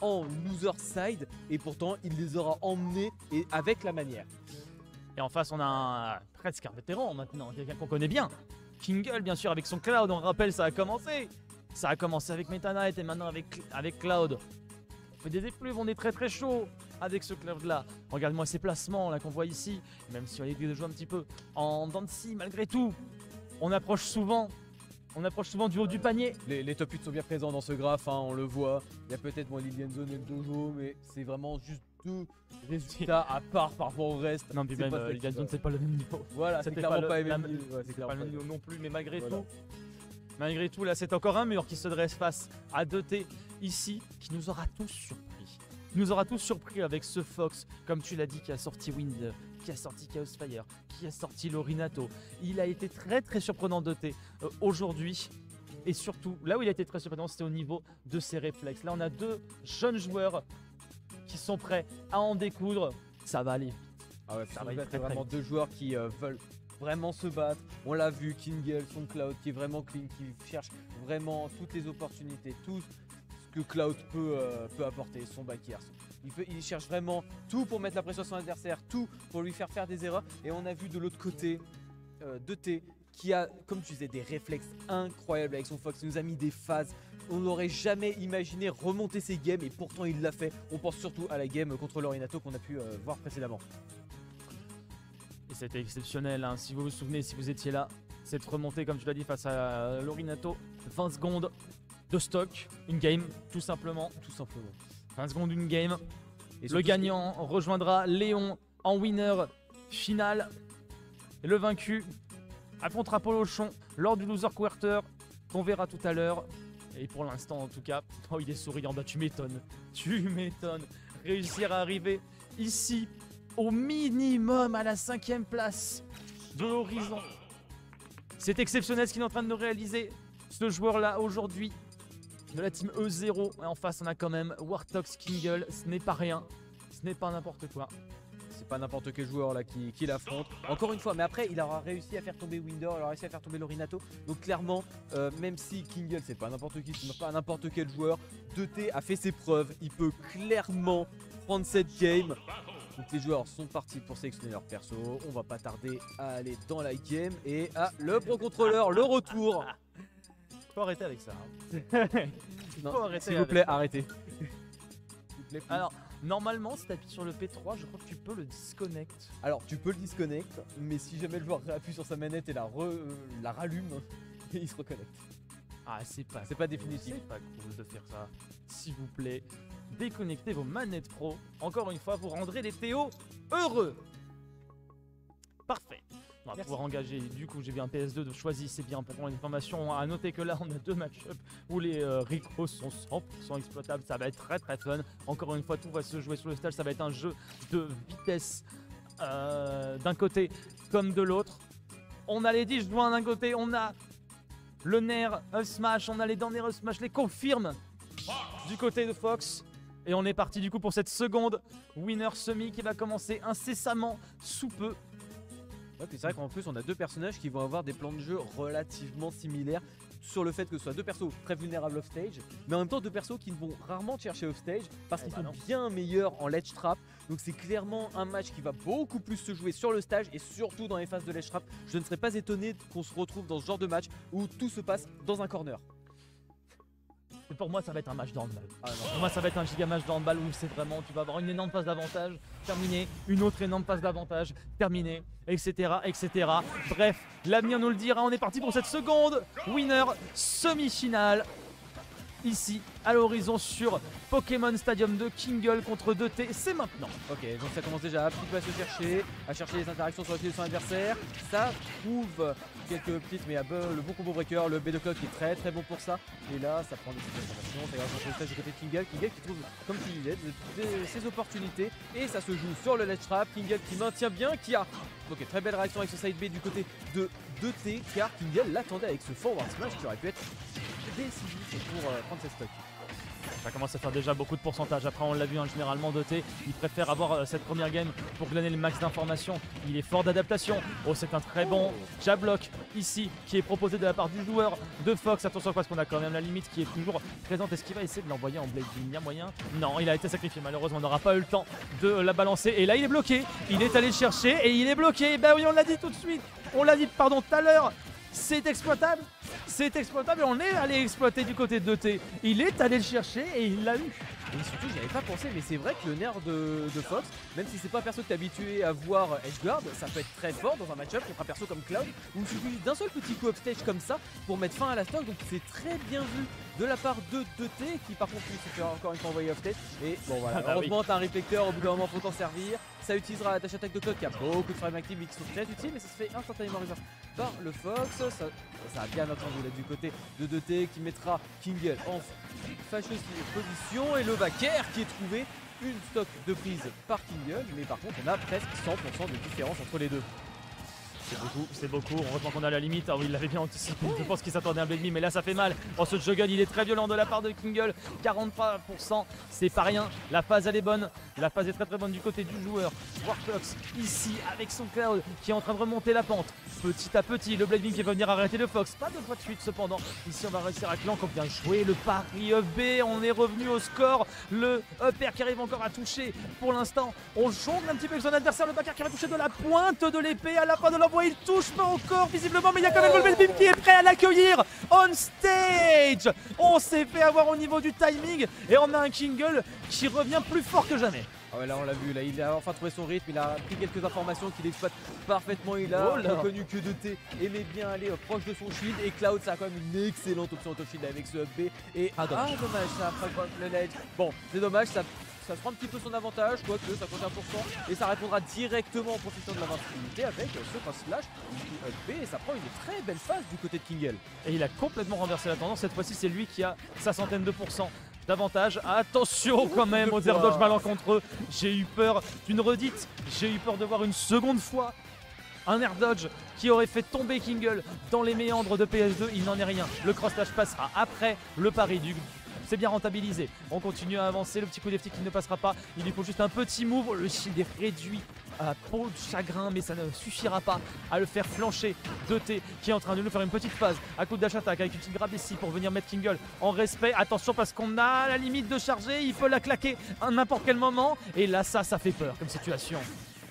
en loser side et pourtant il les aura emmenés et avec la manière. Et en face, on a presque un vétéran maintenant, quelqu'un qu'on connaît bien. Kingle, bien sûr, avec son Cloud, on rappelle, ça a commencé. Ça a commencé avec Meta Knight et maintenant avec Cloud. On fait des effluves, on est très très chaud avec ce Cloud là. Regarde-moi ces placements là qu'on voit ici. Même si on est jouer un petit peu en dents de scie, malgré tout, on approche souvent. On approche souvent du haut du panier. Les top 8 sont bien présents dans ce graphe, hein, on le voit. Il y a peut-être Lilian Zone et le dojo, mais c'est vraiment juste deux résultats à part par rapport au reste. Non, puis même Lilian Zone, c'est pas le même niveau. Voilà, c'est clairement pas le même niveau. C'est pas le même niveau non plus, mais malgré tout, là, c'est encore un mur qui se dresse face à 2T ici, qui nous aura tous surpris. Il nous aura tous surpris avec ce Fox, comme tu l'as dit, qui a sorti Wind, qui a sorti Chaos Fire, qui a sorti Lorinato. Il a été très très surprenant 2T aujourd'hui. Et surtout, là où il a été très surprenant, c'était au niveau de ses réflexes. Là, on a deux jeunes joueurs qui sont prêts à en découdre. Ça va aller. Ah ouais, ça va être c'est vraiment deux joueurs qui veulent vraiment se battre. On l'a vu, Kingle, son Cloud qui est vraiment clean, qui cherche vraiment toutes les opportunités, tout ce que Cloud peut apporter, son backers. Il cherche vraiment tout pour mettre la pression sur son adversaire, tout pour lui faire des erreurs. Et on a vu de l'autre côté 2T qui a, comme tu disais, des réflexes incroyables avec son Fox. Il nous a mis des phases. On n'aurait jamais imaginé remonter ses games et pourtant il l'a fait. On pense surtout à la game contre Lorinato qu'on a pu voir précédemment. Et c'était exceptionnel, hein. Si vous vous souvenez, si vous étiez là, cette remontée, comme tu l'as dit, face à Lorinato, 20 secondes de stock, une game, tout simplement. 20 secondes, une game. Et le gagnant rejoindra Léon en winner final. Et le vaincu affrontera Polochon lors du loser quarter qu'on verra tout à l'heure. Et pour l'instant, en tout cas, oh, il est souriant. Bah, tu m'étonnes. Réussir à arriver ici au minimum à la 5e place de l'horizon. C'est exceptionnel ce qu'il est en train de nous réaliser, ce joueur-là, aujourd'hui, de la team E0. Et en face, on a quand même Wartox Kingle. Ce n'est pas rien. Ce n'est pas n'importe quoi. C'est pas n'importe quel joueur là qui l'affronte. Encore une fois, mais après, il aura réussi à faire tomber Winder, il aura réussi à faire tomber Lorinato. Donc clairement, même si Kingle, c'est pas n'importe qui, c'est pas n'importe quel joueur, 2T a fait ses preuves. Il peut clairement prendre cette game. Donc les joueurs sont partis pour sélectionner leur perso. On va pas tarder à aller dans la game. Et le pro contrôleur, le retour. Faut arrêter avec ça. Hein. S'il vous plaît, arrêtez. Alors, normalement, si tu appuies sur le P3, je crois que tu peux le disconnect. Alors, tu peux le disconnect, mais si jamais le joueur appuie sur sa manette et la rallume, il se reconnecte. Ah, c'est pas définitif. C'est pas cool de faire ça. S'il vous plaît, déconnectez vos manettes pro. Encore une fois, vous rendrez les Théo heureux. Parfait. On va pouvoir engager. Du coup, j'ai vu un PS2 de choisi, c'est bien pour prendre l'information. À noter que là, on a deux match-up où les Ricos sont 100% exploitables. Ça va être très très fun. Encore une fois, tout va se jouer sur le stage. Ça va être un jeu de vitesse d'un côté comme de l'autre. On a les 10 joints d'un côté, on a le Nair Up Smash, on a les derniers Up Smash, les confirme du côté de Fox. Et on est parti du coup pour cette seconde winner semi qui va commencer incessamment sous peu. Ouais, puis c'est vrai qu'en plus on a deux personnages qui vont avoir des plans de jeu relativement similaires sur le fait que ce soit deux persos très vulnérables off stage, mais en même temps deux persos qui vont rarement chercher off stage parce qu'ils sont bien meilleurs en ledge trap. Donc c'est clairement un match qui va beaucoup plus se jouer sur le stage et surtout dans les phases de ledge trap. Je ne serais pas étonné qu'on se retrouve dans ce genre de match où tout se passe dans un corner. Et pour moi, ça va être un match de handball. Pour moi, ça va être un giga match de handball où c'est vraiment, tu vas avoir une énorme phase d'avantage, terminé, une autre énorme phase d'avantage, terminé, etc., etc. Bref, l'avenir nous le dira. On est parti pour cette seconde winner semi-finale. Ici, à l'horizon sur Pokémon Stadium 2, Kingle contre 2T, c'est maintenant. Ok, donc ça commence déjà un petit peu à chercher les interactions sur le pied de son adversaire. Ça trouve quelques petites, mais le bon combo breaker, le B de Cloud qui est très très bon pour ça. Et là, ça prend des petites informations, ça va sur le stage du côté de Kingle qui trouve, comme tu disais, ses opportunités. Et ça se joue sur le ledge trap, Kingle qui maintient bien, qui a très belle réaction avec ce side B du côté de 2T, car Kingle l'attendait avec ce forward smash qui aurait pu être décisif pour prendre ses stocks. Ça commence à faire déjà beaucoup de pourcentage. Après, on l'a vu, hein, généralement, Doté, il préfère avoir cette première game pour glaner le max d'informations. Il est fort d'adaptation. Oh, c'est un très bon jab block ici qui est proposé de la part du joueur de Fox. Attention parce qu'on a quand même la limite qui est toujours présente. Est-ce qu'il va essayer de l'envoyer en blade? Il y a moyen? Non, il a été sacrifié. Malheureusement, on n'aura pas eu le temps de la balancer. Et là, il est bloqué. Il est allé le chercher et il est bloqué. Ben oui, on l'a dit tout de suite. On l'a dit, pardon, tout à l'heure. C'est exploitable. C'est exploitable et on est allé exploiter du côté de 2T. Il est allé le chercher et il l'a eu. Et surtout, j'y avais pas pensé, mais c'est vrai que le nerf de Fox, même si c'est pas un perso que t'es habitué à voir edgeguard, ça peut être très fort dans un match-up contre un perso comme Cloud, où il suffit d'un seul petit coup upstage comme ça pour mettre fin à la stock. Donc c'est très bien vu de la part de 2T, qui par contre lui se fait encore une fois envoyer offstage. Et bon voilà, heureusement t'as un réflecteur, au bout d'un moment faut t'en servir. Ça utilisera la dash attack de Cloud qui a beaucoup de frames actives mais qui sont très utiles, mais ça se fait instantanément reverse par le Fox. Ça a bien entendu là du côté de 2T qui mettra Kingle en fâcheuse position et le backer qui est trouvé une stock de prise par Kingle, mais par contre on a presque 100% de différence entre les deux. C'est beaucoup, heureusement qu'on a la limite. Ah oui, il l'avait bien anticipé, je pense qu'il s'attendait à un Blade Me, mais là ça fait mal. Oh, ce juggle il est très violent de la part de Kingle, 43%, c'est pas rien. La phase elle est bonne, la phase est très très bonne du côté du joueur. Warfox ici avec son Cloud qui est en train de remonter la pente. Petit à petit, le Blade Me qui va venir arrêter le Fox, pas de fois de suite cependant. Ici on va réussir à Clank, on vient jouer le pari B, on est revenu au score. Le upper qui arrive encore à toucher pour l'instant. On jongle un petit peu avec son adversaire, le backer qui va toucher de la pointe de l'épée à la fin de l'envoi. Il touche pas encore visiblement, mais il y a quand même le Blade Beam qui est prêt à l'accueillir on stage. On s'est fait avoir au niveau du timing et on a un Kingle qui revient plus fort que jamais. Ah ouais, là on l'a vu, là il a enfin trouvé son rythme, il a pris quelques informations qu'il exploite parfaitement. Il a reconnu que 2T aimait bien aller proche de son shield, et Cloud ça a quand même une excellente option auto shield avec ce up B. Et dommage, ça frappe le ledge. Bon, c'est dommage, ça se prend un petit peu son avantage, quoique ça compte 1%, et ça répondra directement en profitant de l'invincibilité avec ce pass slash up B, et ça prend une très belle phase du côté de Kingle. Et il a complètement renversé la tendance, cette fois-ci c'est lui qui a sa centaine de pourcents d'avantage. Attention quand même aux air dodge malencontreux. J'ai eu peur d'une redite, j'ai eu peur de voir une seconde fois un air dodge qui aurait fait tomber Kingle dans les méandres de PS2. Il n'en est rien, le cross slash passera après le pari du... C'est bien rentabilisé. On continue à avancer. Le petit coup d'FT qui ne passera pas. Il lui faut juste un petit move. Le shield est réduit à peau de chagrin, mais ça ne suffira pas à le faire flancher. 2T qui est en train de nous faire une petite phase à coup de dash attack avec une petite grab ici pour venir mettre Kingle en respect. Attention parce qu'on a la limite de charger. Il peut la claquer à n'importe quel moment. Et là, ça fait peur comme situation.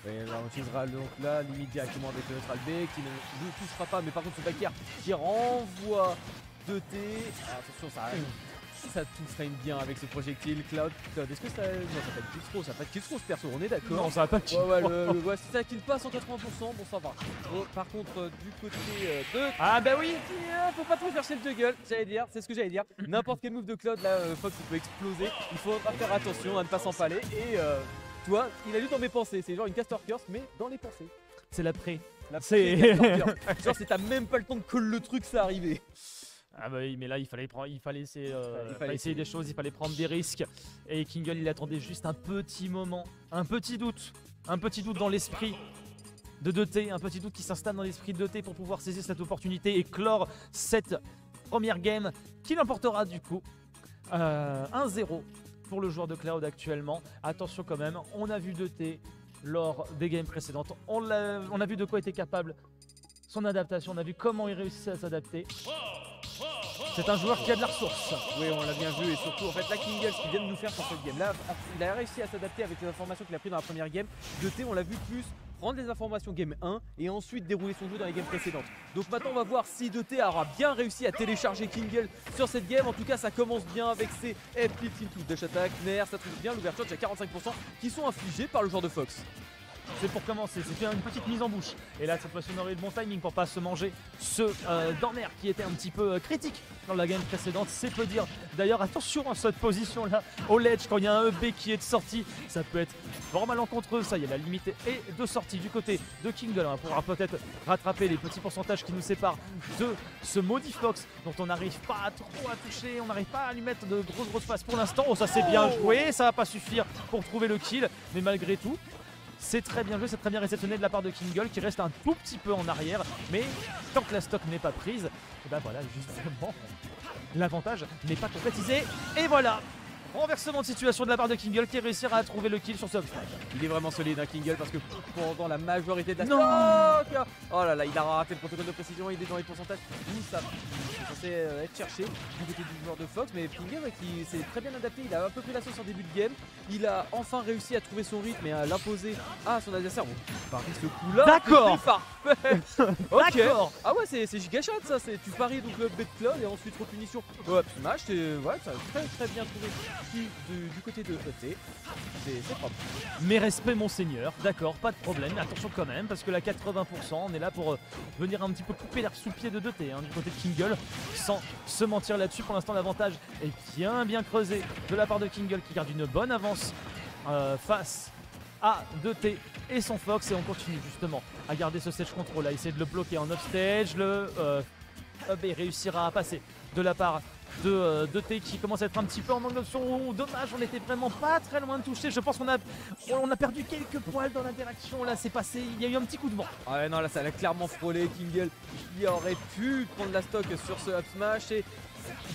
Et là, on utilisera donc la limite directement avec le neutral B qui ne touchera pas, mais par contre ce backer qui renvoie 2T. Attention, ça tout frame bien avec ce projectile. Cloud, est-ce que ça... Non, ça va être Killthrow, ça va pas être Killthrow ce perso, on est d'accord. Non, ça va pas Killthrow. Ouais, si ça kill pas à 180%, bon ça va. Bon, par contre, du côté de... Ah bah oui, faut pas trop faire chez le juggle, j'allais dire, c'est ce que j'allais dire. N'importe quel move de Cloud, là, Fox il peut exploser. Il faut faire attention à ne pas s'empaler. Et toi, il a lu dans mes pensées, c'est genre une caster curse, mais dans les pensées. C'est l'après. C'est genre c'est t'as même pas le temps de coller le truc, ça arrivé. Ah bah oui, mais là il fallait essayer des choses, il fallait prendre des risques. Et Kingle il attendait juste un petit moment, un petit doute dans l'esprit de 2T, un petit doute qui s'installe dans l'esprit de 2T pour pouvoir saisir cette opportunité et clore cette première game qui l'emportera du coup 1-0 pour le joueur de Cloud actuellement. Attention quand même, on a vu 2T lors des games précédentes, on a vu de quoi était capable son adaptation, on a vu comment il réussissait à s'adapter. C'est un joueur qui a de la ressource. Oui, on l'a bien vu, et surtout en fait la Kingle, ce qu'il vient de nous faire sur cette game là, il a réussi à s'adapter avec les informations qu'il a pris dans la première game. 2T, on l'a vu plus prendre les informations game 1 et ensuite dérouler son jeu dans les games précédentes. Donc maintenant on va voir si 2T aura bien réussi à télécharger Kingle sur cette game. En tout cas ça commence bien avec ses F-Flip into dash attack, Nair, ça trouve bien l'ouverture, déjà 45% qui sont infligés par le joueur de Fox. C'est pour commencer, c'est une petite mise en bouche. Et là cette fois-ci on aurait eu le bon timing pour pas se manger ce Dorner qui était un petit peu critique dans la game précédente, c'est peu dire. D'ailleurs attention à cette position là au ledge quand il y a un EB qui est de sortie, ça peut être fort malencontreux. Ça y est, la limite est de sortie du côté de Kingle. On pourra peut-être rattraper les petits pourcentages qui nous séparent de ce maudit Fox dont on n'arrive pas trop à toucher, on n'arrive pas à lui mettre de grosses passes pour l'instant. Oh ça c'est bien joué, ça va pas suffire pour trouver le kill, mais malgré tout c'est très bien joué, c'est très bien réceptionné de la part de Kingle qui reste un tout petit peu en arrière, mais tant que la stock n'est pas prise, et ben voilà, justement, l'avantage n'est pas concrétisé. Et voilà, Renversement de situation de la part de Kingle qui réussira à trouver le kill sur ce smash. Il est vraiment solide, hein, Kingle, parce que pendant la majorité de la Non. stock, oh là là, il a raté le protocole de précision, il est dans les pourcentages où ça c'est censé être cherché du côté du joueur de Fox, mais Kingle qui s'est très bien adapté, il a un peu pris la sauce en début de game, il a enfin réussi à trouver son rythme et à l'imposer à son adversaire. Bon, Paris ce coup-là, D'accord. c'est parfait. Ok. D'accord. Ah ouais, c'est giga shot ça, tu paries donc le bet cloud et ensuite repunition au up smash, ouais, ça a très bien trouvé du côté de ET, c'est propre. Mes respects monseigneur, d'accord, pas de problème, mais attention quand même, parce que la 80%, on est là pour venir un petit peu couper l'air sous le pied de 2T, hein, du côté de Kingle, sans se mentir là-dessus. Pour l'instant, l'avantage est bien creusé de la part de Kingle qui garde une bonne avance face à 2T et son Fox, et on continue justement à garder ce stage control, à essayer de le bloquer en upstage. Le UB réussira à passer de la part de 2T qui commence à être un petit peu en manque d'option. Oh, dommage, on était vraiment pas très loin de toucher. Je pense qu'on a perdu quelques poils dans l'interaction. Là, c'est passé, il y a eu un petit coup de vent. Ah ouais, non, là, ça l'a clairement frôlé. Kingle qui aurait pu prendre la stock sur ce up smash et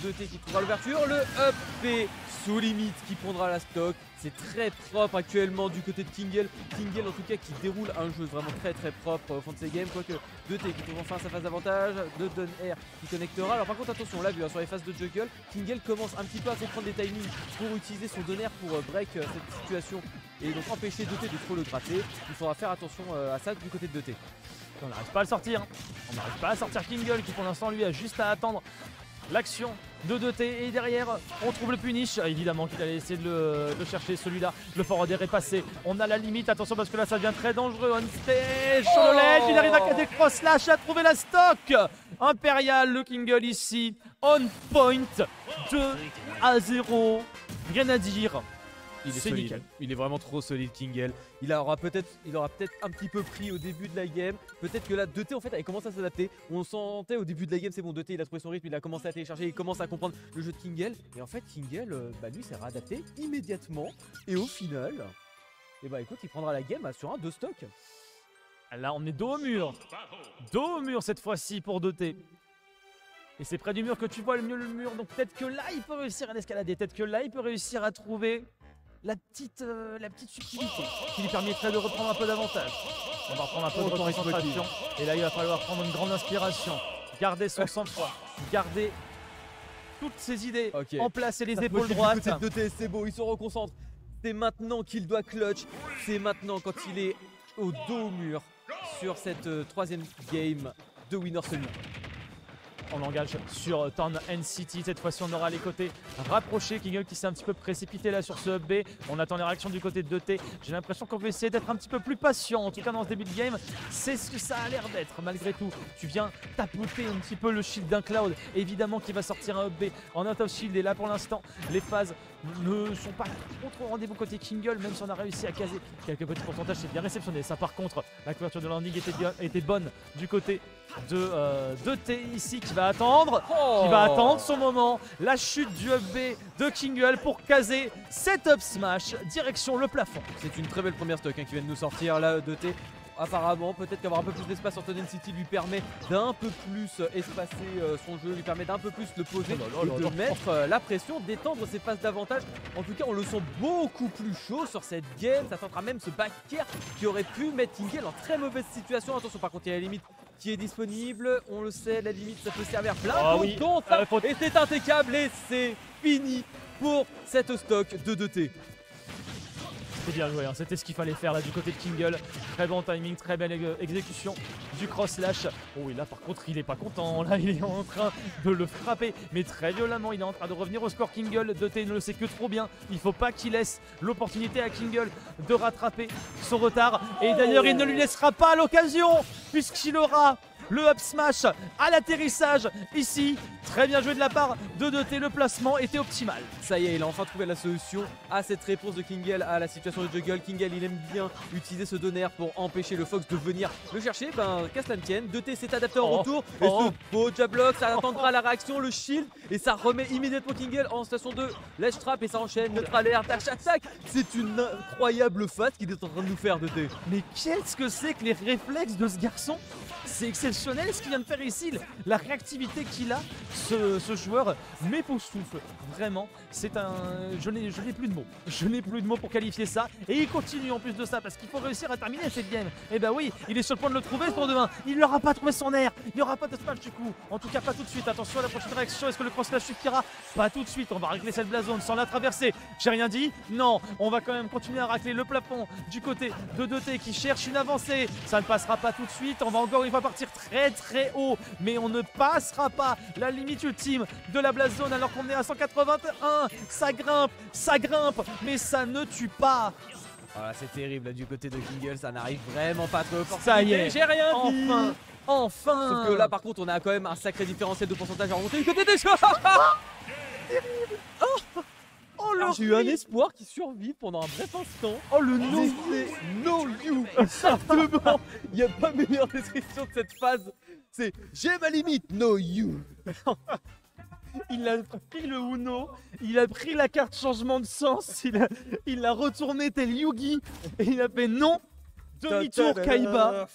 2T qui trouvera l'ouverture. Le up B sous limite qui prendra la stock. C'est très propre actuellement du côté de Kingle. Kingle en tout cas qui déroule un jeu vraiment très propre au fond de ses games. Quoique 2T qui trouve enfin sa phase d'avantage. De Don Air qui connectera. Alors par contre attention, on l'a vu hein, sur les phases de juggle, Kingle commence un petit peu à comprendre des timings pour utiliser son Don Air pour break cette situation et donc empêcher 2T de trop le gratter. Il faudra faire attention à ça du côté de 2T. On n'arrive pas à le sortir. On n'arrive pas à sortir Kingle qui pour l'instant lui a juste à attendre l'action de 2T et derrière on trouve le punish. Évidemment qu'il allait essayer de le chercher celui-là. Le forward est passé. On a la limite. Attention parce que là ça devient très dangereux. On stage sur le ledge. Il arrive à caser cross slash à trouver la stock. Impérial le Kingle ici. On point 2-0. Rien à dire. Il est C'est solide. nickel. Il est vraiment trop solide Kingle. Il aura peut-être un petit peu pris au début de la game. Peut-être que là 2T en fait avait commencé à s'adapter. On sentait au début de la game, c'est bon, 2T il a trouvé son rythme, il a commencé à télécharger, il commence à comprendre le jeu de Kingle. Et en fait Kingle, lui s'est réadapté immédiatement. Et au final, et bah écoute, il prendra la game sur un 2 stock. Là on est dos au mur. Dos au mur cette fois-ci pour 2T. Et c'est près du mur que tu vois le mieux le mur. Donc peut-être que là il peut réussir à l'escalader. Peut-être que là il peut réussir à trouver la petite subtilité qui lui permettrait de reprendre un peu d'avantage. On va reprendre un peu de concentration. Et là il va falloir prendre une grande inspiration. Garder son sang-froid. Garder toutes ses idées en place et les épaules droites. 2T, c'est beau, il se reconcentre. C'est maintenant qu'il doit clutch. C'est maintenant quand il est au dos au mur sur cette troisième game de Winner Semi. On l'engage sur Town City. Cette fois-ci, on aura les côtés rapprochés. Kingle qui s'est un petit peu précipité là sur ce up B. On attend les réactions du côté de 2T. J'ai l'impression qu'on va essayer d'être un petit peu plus patient. En tout cas, dans ce début de game, c'est ce que ça a l'air d'être. Malgré tout, tu viens tapoter un petit peu le shield d'un Cloud. Évidemment qu'il va sortir un up B en out of shield. Et là, pour l'instant, les phases ne sont pas trop au rendez-vous côté Kingle. Même si on a réussi à caser quelques petits pourcentages, c'est bien réceptionné. Ça, par contre, la couverture de landing était bonne du côté de 2T ici qui va attendre son moment. La chute du up B de Kingle pour caser cet up smash direction le plafond. C'est une très belle première stock qui vient de nous sortir là 2T. Apparemment, peut-être qu'avoir un peu plus d'espace sur Town City lui permet d'un peu plus espacer son jeu, lui permet d'un peu plus le poser et de mettre la pression, d'étendre ses phases d'avantage. En tout cas, on le sent beaucoup plus chaud sur cette game. Ça tentera même ce back air qui aurait pu mettre Kingle en très mauvaise situation. Attention, par contre, il y a la limite qui est disponible. On le sait, la limite, ça peut servir plein de temps. Et c'est impeccable et c'est fini pour cette stock de 2T. C'était bien joué, hein. C'était ce qu'il fallait faire là du côté de Kingle. Très bon timing, très belle exécution du cross slash. Oh et là par contre il est pas content, là il est en train de le frapper mais très violemment. Il est en train de revenir au score Kingle. 2T ne le sait que trop bien. Il faut pas qu'il laisse l'opportunité à Kingle de rattraper son retard. Et d'ailleurs il ne lui laissera pas l'occasion puisqu'il aura le up smash à l'atterrissage ici. Très bien joué de la part de 2T, le placement était optimal. Ça y est, il a enfin trouvé la solution à cette réponse de Kingle à la situation de juggle. Kingle, il aime bien utiliser ce donner pour empêcher le Fox de venir le chercher. Ben, qu'à cela ne tienne, 2T s'est adapté en retour. Et ce beau jab block, ça attendra la réaction, le shield. Et ça remet immédiatement Kingle en station de ledge trap et ça enchaîne. Notre alerte, attaque. C'est une incroyable phase qu'il est en train de nous faire, 2T. Mais qu'est-ce que c'est que les réflexes de ce garçon? C'est exceptionnel ce qu'il vient de faire ici, la réactivité qu'il a, ce joueur m'époustoufle. Vraiment, c'est un... Je n'ai plus de mots. Je n'ai plus de mots pour qualifier ça. Et il continue en plus de ça, parce qu'il faut réussir à terminer cette game. Et bah oui, il est sur le point de le trouver pour demain. Il n'aura pas trouvé son air. Il n'y aura pas de smash du coup. En tout cas, pas tout de suite. Attention à la prochaine réaction. Est-ce que le cross slash suffira? Pas tout de suite. On va régler cette blazone sans la traverser. J'ai rien dit? Non. On va quand même continuer à racler le plafond du côté de 2T qui cherche une avancée. Ça ne passera pas tout de suite. On va encore une fois partir très haut. Mais on ne passera pas la limite ultime de la blazone alors qu'on est à 181. Ça grimpe, mais ça ne tue pas. Voilà, c'est terrible là, du côté de Kingle, ça n'arrive vraiment pas trop fort. Ça y est, j'ai rien dit. Enfin. Sauf que là par contre on a quand même un sacré différentiel de pourcentage à remonter du côté des joueurs. Terrible. Oh le j'ai eu un espoir qui survit pendant un bref instant. Oh le no. No you. Exactement. Il n'y a pas meilleure description de cette phase. C'est j'ai ma limite, no you. Il a pris le Uno, il a pris la carte changement de sens, il a retourné tel Yugi et il a fait non. Demi-tour Kaiba.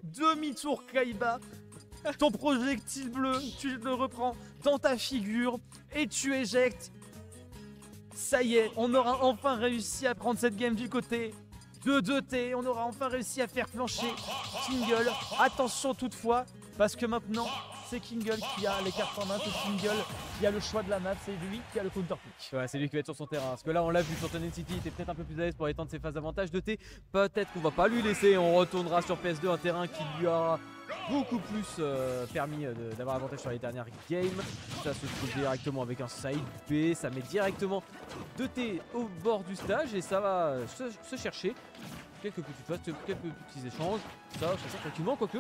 Demi-tour Kaiba. Ton projectile bleu, tu le reprends dans ta figure et tu éjectes. Ça y est, on aura enfin réussi à prendre cette game du côté de 2T. On aura enfin réussi à faire plancher Kingle. Attention toutefois, parce que maintenant, c'est Kingle qui a les cartes en main, c'est Kingle qui a le choix de la map, c'est lui qui a le counter pick. Ouais, c'est lui qui va être sur son terrain. Parce que là, on l'a vu sur Tonen City, il était peut-être un peu plus à l'aise pour étendre ses phases d'avantage. 2T, peut-être qu'on va pas lui laisser. On retournera sur PS2, un terrain qui lui aura beaucoup plus permis d'avoir avantage sur les dernières games. Ça se trouve directement avec un side B, ça met directement 2T au bord du stage et ça va se chercher quelques petites phases, quelques petits échanges. Ça sert tranquillement, quoique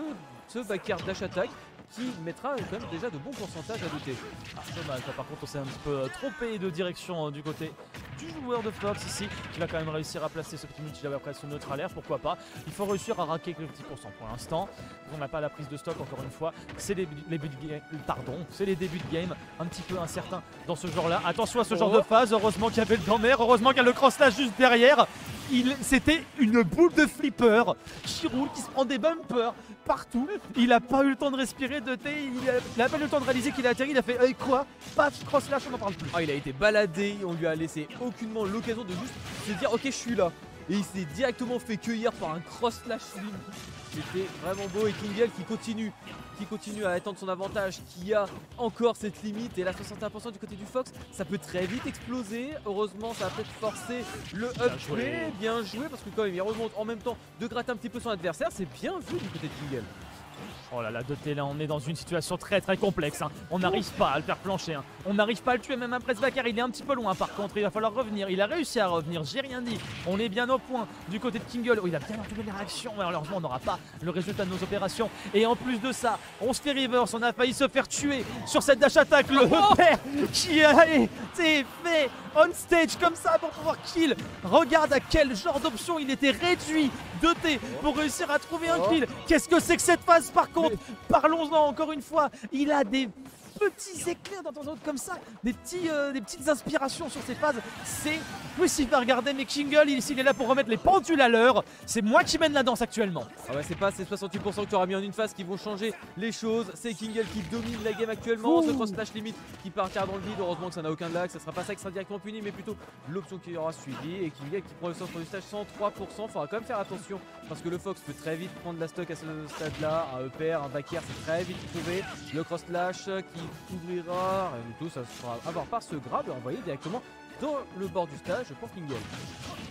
ce back-air dash attack qui mettra quand même déjà de bons pourcentages à 2T. Ah, dommage, là, par contre on s'est un petit peu trompé de direction du côté du joueur de Fox ici, qui va quand même réussir à placer ce petit multi après son neutral air, pourquoi pas. Il faut réussir à raquer quelques petits pourcents pour l'instant. On n'a pas la prise de stock encore une fois. C'est les débuts de game, c'est les débuts de game un petit peu incertains dans ce genre là. Attention à ce genre de phase, heureusement qu'il y avait le grand mère, heureusement qu'il y a le cross là juste derrière. C'était une boule de flipper qui roule, qui se prend des bumpers partout. Il a pas eu le temps de respirer, il a pas eu le temps de réaliser qu'il a atterri, il a fait quoi? Paf, cross slash, on n'en parle plus. Ah, il a été baladé, on lui a laissé aucunement l'occasion de juste se dire ok je suis là. Et il s'est directement fait cueillir par un cross slash slim. C'était vraiment beau et Kingle qui continue à étendre son avantage, qui a encore cette limite et là 61% du côté du Fox, ça peut très vite exploser. Heureusement ça va peut-être forcer le up play, bien joué parce que quand même il remonte en même temps de gratter un petit peu son adversaire, c'est bien vu du côté de Kingle. Oh là là, 2T là, on est dans une situation très complexe. Hein. On n'arrive pas à le faire plancher. Hein. On n'arrive pas à le tuer, même après ce backer. Il est un petit peu loin par contre. Il va falloir revenir. Il a réussi à revenir. J'ai rien dit. On est bien au point du côté de Kingle. Oh, il a bien entendu les réactions. Malheureusement, on n'aura pas le résultat de nos opérations. Et en plus de ça, on se fait reverse. On a failli se faire tuer sur cette dash attack. Le père qui a été fait on stage comme ça pour pouvoir kill. Regarde à quel genre d'option il était réduit 2T pour réussir à trouver un kill. Qu'est-ce que c'est que cette phase par contre? Parlons-en encore une fois. Il a des petits éclairs dans ton autre comme ça, des petites inspirations sur ces phases. C'est possible à regarder, mais Kingle il est là pour remettre les pendules à l'heure. C'est moi qui mène la danse actuellement. Ah ouais, c'est pas ces 68% que tu auras mis en une phase qui vont changer les choses. C'est Kingle qui domine la game actuellement. Ce cross slash limite qui partira dans le vide. Heureusement que ça n'a aucun lag. Ça sera pas ça qui sera directement puni, mais plutôt l'option qui aura suivi. Et Kingle qui prend le centre du stage 103%. Faudra quand même faire attention parce que le Fox peut très vite prendre la stock à ce stade là. Un EPR, un back air, c'est très vite trouvé. Le cross slash qui ouvrira, rien du tout, ça se fera avoir par ce grab et envoyé directement dans le bord du stage pour Kingle.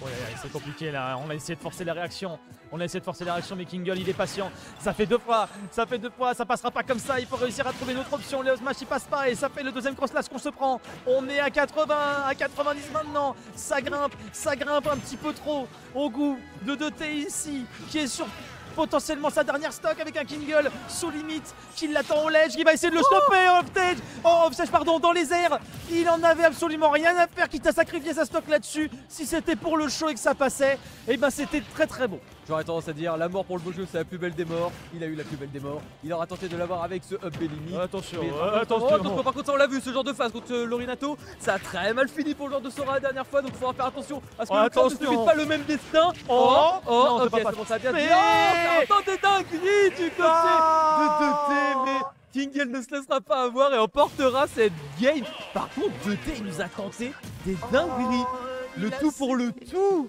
Ouais, c'est compliqué là, on a essayé de forcer la réaction. Mais Kingle il est patient. Ça fait deux fois, ça passera pas comme ça. Il faut réussir à trouver une autre option. Léo Smash il passe pas et ça fait le deuxième cross slash qu'on se prend. On est à 80, à 90 maintenant. Ça grimpe un petit peu trop au goût de 2T ici, qui est sur potentiellement sa dernière stock avec un Kingle sous limite qui l'attend au ledge, qui va essayer de le stopper off-stage pardon, dans les airs. Il en avait absolument rien à faire, quitte à sacrifier sa stock là-dessus. Si c'était pour le show et que ça passait, et ben c'était très beau. J'aurais tendance à dire la mort pour le beau jeu c'est la plus belle des morts. Il a eu la plus belle des morts. Il aura tenté de l'avoir avec ce up B limite. Attention, attention. Par contre ça on l'a vu, ce genre de phase contre Lorinato, ça a très mal fini pour le genre de Sora la dernière fois. Donc il faudra faire attention à ce que le corps ne subisse pas le même destin. Ok, c'est bon, ça a bien dit. de dinguerie du côté de 2T, mais Kingel ne se laissera pas avoir et emportera cette game. Par contre, 2T il nous a tenté des dingueries. Le tout pour le tout.